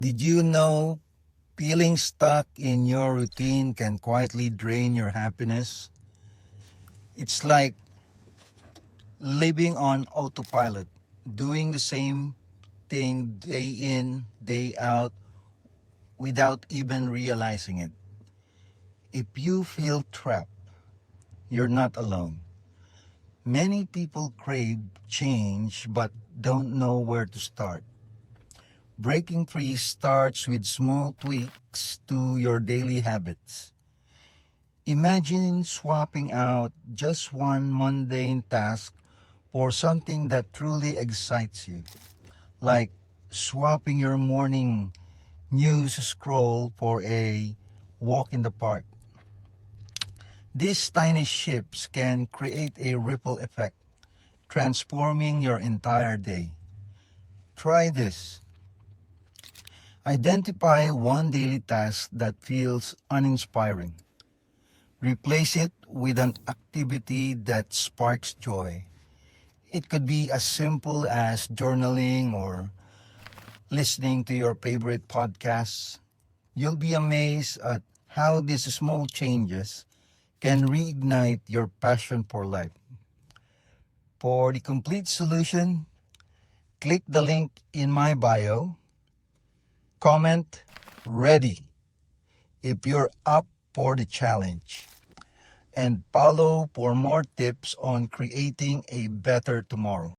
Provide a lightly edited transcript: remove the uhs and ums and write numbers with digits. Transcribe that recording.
Did you know feeling stuck in your routine can quietly drain your happiness? It's like living on autopilot, doing the same thing day in, day out without even realizing it. If you feel trapped, you're not alone. Many people crave change but don't know where to start. Breaking free starts with small tweaks to your daily habits. Imagine swapping out just one mundane task for something that truly excites you, like swapping your morning news scroll for a walk in the park. These tiny shifts can create a ripple effect, transforming your entire day. Try this. Identify one daily task that feels uninspiring. Replace it with an activity that sparks joy. It could be as simple as journaling or listening to your favorite podcasts. You'll be amazed at how these small changes can reignite your passion for life. For the complete solution, click the link in my bio, comment ready if you're up for the challenge, and follow for more tips on creating a better tomorrow.